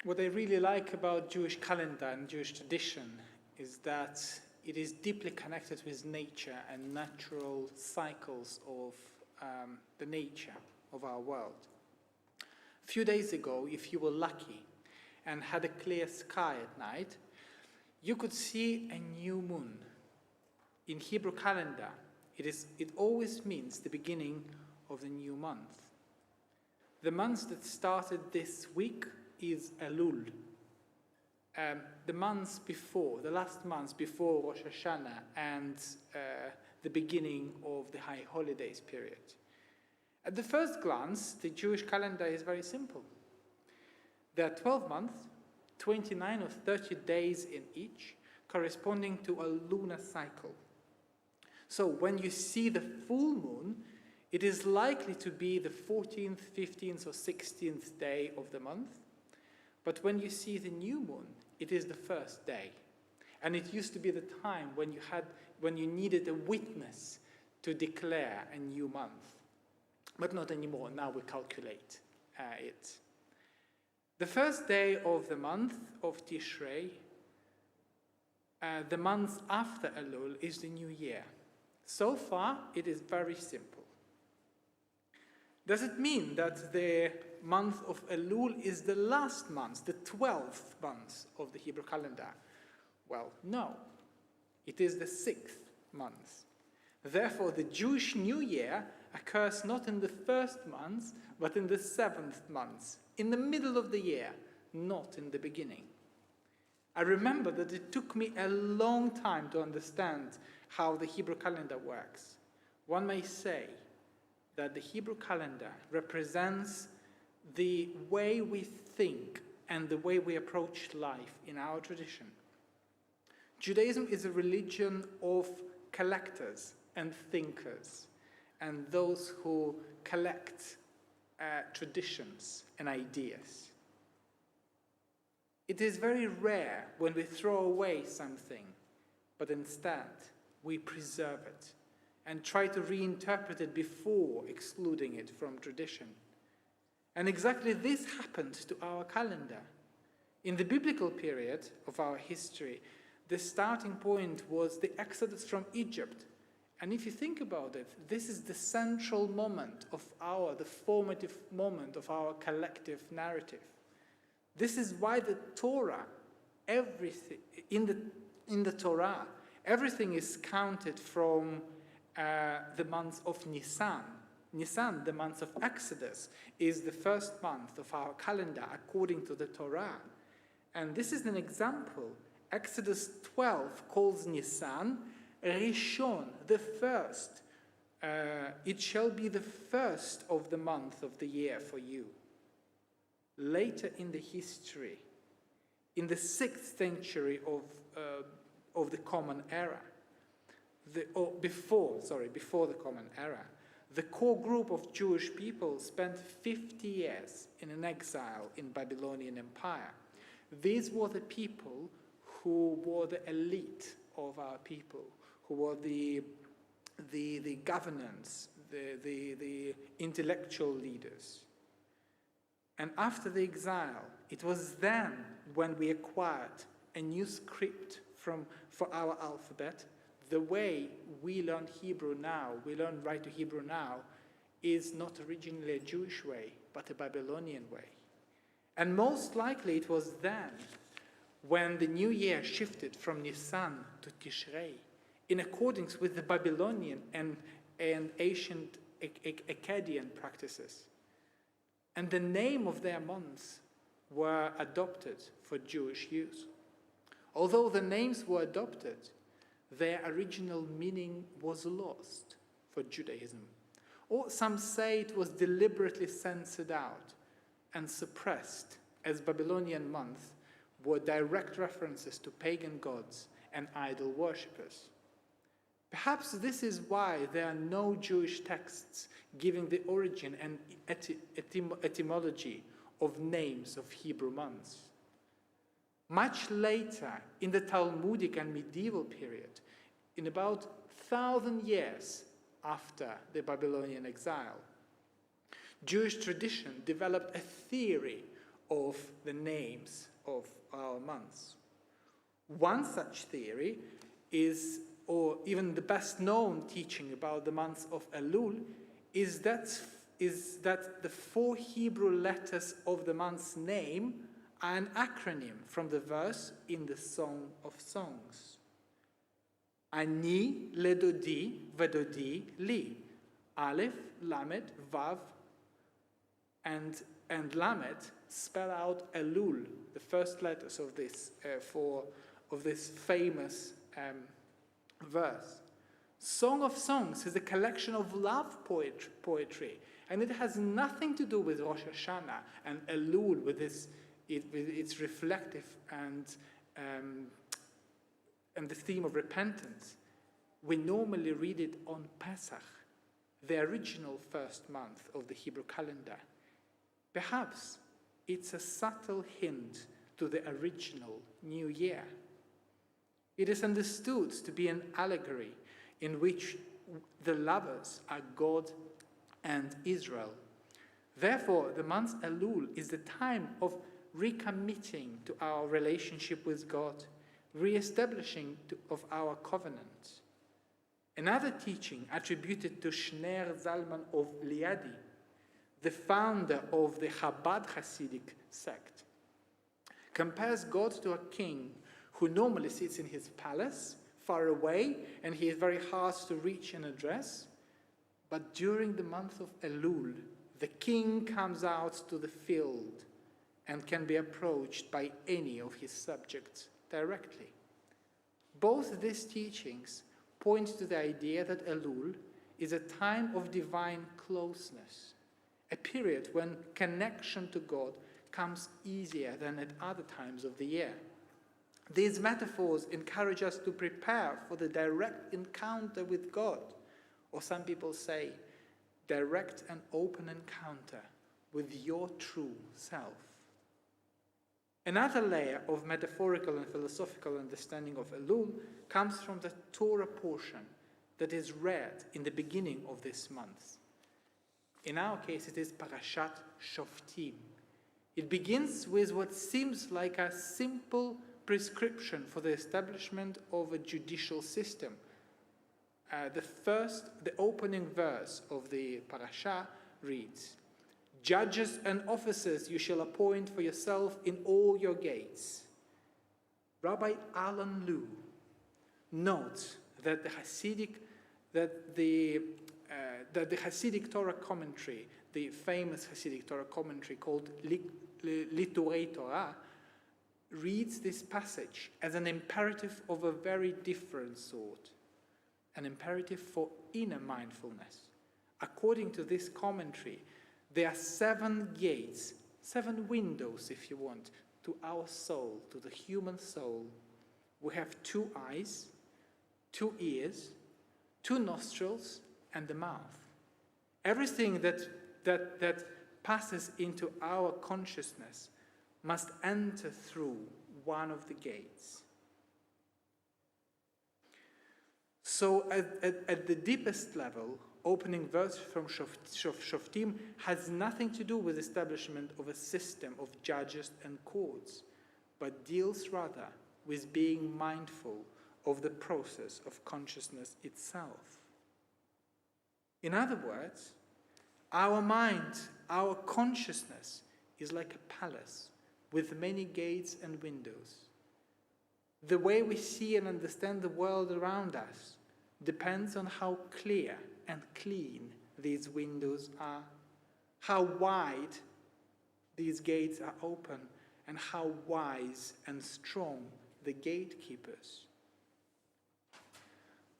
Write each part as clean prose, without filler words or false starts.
What I really like about Jewish calendar and Jewish tradition is that it is deeply connected with nature and natural cycles of the nature of our world. A few days ago, if you were lucky and had a clear sky at night, you could see a new moon. In Hebrew calendar, it always means the beginning of the new month. The month that started this week is Elul. The last months before Rosh Hashanah and the beginning of the High Holidays period. At the first glance, the Jewish calendar is very simple. There are 12 months, 29 or 30 days in each, corresponding to a lunar cycle. So when you see the full moon, it is likely to be the 14th, 15th, or 16th day of the month. But when you see the new moon, it is the first day. And it used to be the time when you needed a witness to declare a new month. But not anymore. Now we calculate it. The first day of the month of Tishrei, the month after Elul, is the new year. So far, it is very simple. Does it mean that the month of Elul is the last month, the 12th month of the Hebrew calendar? Well, no. It is the 6th month. Therefore, the Jewish New Year occurs not in the first month, but in the 7th month, in the middle of the year, not in the beginning. I remember that it took me a long time to understand how the Hebrew calendar works. One may say that the Hebrew calendar represents the way we think and the way we approach life in our tradition. Judaism is a religion of collectors and thinkers, and those who collect traditions and ideas. It is very rare when we throw away something, but instead we preserve it and try to reinterpret it before excluding it from tradition. And exactly this happened to our calendar. In the biblical period of our history, the starting point was the Exodus from Egypt. And if you think about it, this is the central moment of the formative moment of our collective narrative. This is why the Torah, everything, in the Torah, everything is counted from the month of Nisan. Nisan, the month of Exodus, is the first month of our calendar according to the Torah. And this is an example. Exodus 12 calls Nisan Rishon, the first. It shall be the first of the month of the year for you. Later in the history, in the 6th century of the Common Era, before the Common Era, the core group of Jewish people spent 50 years in an exile in Babylonian Empire. These were the people who were the elite of our people, who were the governance, the intellectual leaders. And after the exile, it was then when we acquired a new script for our alphabet. The way we learn Hebrew now, we learn write to Hebrew now, is not originally a Jewish way, but a Babylonian way. And most likely it was then when the new year shifted from Nisan to Tishrei, in accordance with the Babylonian and ancient Akkadian practices. And the name of their months were adopted for Jewish use. Although the names were adopted, their original meaning was lost for Judaism. Or some say it was deliberately censored out and suppressed, as Babylonian months were direct references to pagan gods and idol worshippers. Perhaps this is why there are no Jewish texts giving the origin and etymology of names of Hebrew months. Much later, in the Talmudic and medieval period, in about 1,000 years after the Babylonian exile, Jewish tradition developed a theory of the names of our months. One such theory is, or even the best known teaching about the month of Elul, is that the 4 Hebrew letters of the month's name are an acronym from the verse in the Song of Songs. Ani ledodi vedodi li. Aleph, Lamed, Vav, and Lamed spell out Elul, the first letters of this famous verse. Song of Songs is a collection of love poetry, and it has nothing to do with Rosh Hashanah and Elul with its reflective and the theme of repentance. We normally read it on Pesach, the original first month of the Hebrew calendar. Perhaps it's a subtle hint to the original New Year. It is understood to be an allegory in which the lovers are God and Israel. Therefore, the month Elul is the time of recommitting to our relationship with God, re-establishing of our covenant. Another teaching attributed to Shner Zalman of Liadi, the founder of the Chabad Hasidic sect, compares God to a king who normally sits in his palace, far away, and he is very hard to reach and address. But during the month of Elul, the king comes out to the field and can be approached by any of his subjects directly. Both these teachings point to the idea that Elul is a time of divine closeness, a period when connection to God comes easier than at other times of the year. These metaphors encourage us to prepare for the direct encounter with God, or some people say, direct and open encounter with your true self. Another layer of metaphorical and philosophical understanding of Elul comes from the Torah portion that is read in the beginning of this month. In our case, it is Parashat Shoftim. It begins with what seems like a simple prescription for the establishment of a judicial system. The opening verse of the parasha reads, "Judges and officers you shall appoint for yourself in all your gates." Rabbi Alan Lew notes that the Hasidic Torah commentary, the famous Hasidic Torah commentary called Liturei Torah, reads this passage as an imperative of a very different sort, an imperative for inner mindfulness. According to this commentary, there are 7 gates, 7 windows, if you want, to our soul, to the human soul. We have 2 eyes, 2 ears, 2 nostrils, and the mouth. Everything that passes into our consciousness must enter through one of the gates. So at the deepest level, opening verse from Shoftim has nothing to do with establishment of a system of judges and courts, but deals rather with being mindful of the process of consciousness itself. In other words, our mind, our consciousness is like a palace with many gates and windows. The way we see and understand the world around us depends on how clear and clean these windows are, how wide these gates are open, and how wise and strong the gatekeepers.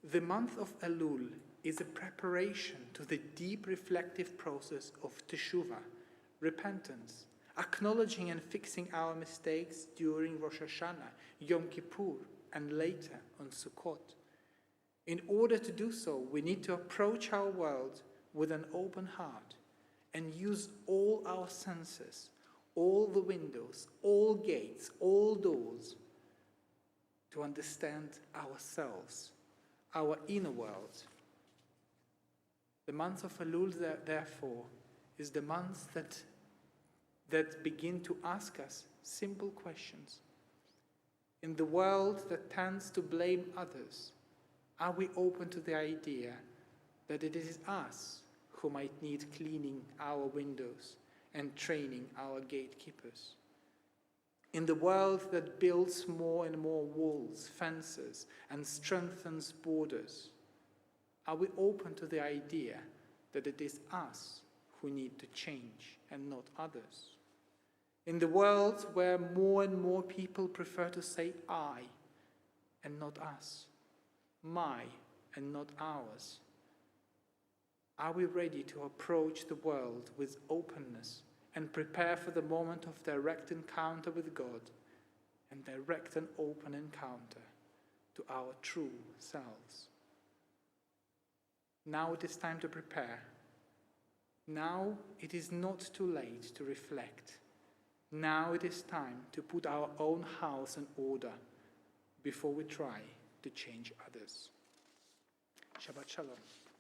The month of Elul is a preparation to the deep reflective process of teshuvah, repentance, acknowledging and fixing our mistakes during Rosh Hashanah, Yom Kippur, and later on Sukkot. In order to do so, we need to approach our world with an open heart and use all our senses, all the windows, all gates, all doors, to understand ourselves, our inner world. The month of Elul, therefore, is the month that that begin to ask us simple questions. In the world that tends to blame others, are we open to the idea that it is us who might need cleaning our windows and training our gatekeepers? In the world that builds more and more walls, fences, and strengthens borders, are we open to the idea that it is us who need to change and not others? In the world where more and more people prefer to say I and not us, my and not ours, are we ready to approach the world with openness and prepare for the moment of direct encounter with God and direct and open encounter to our true selves? Now it is time to prepare. Now it is not too late to reflect. Now it is time to put our own house in order before we try to change others. Shabbat Shalom.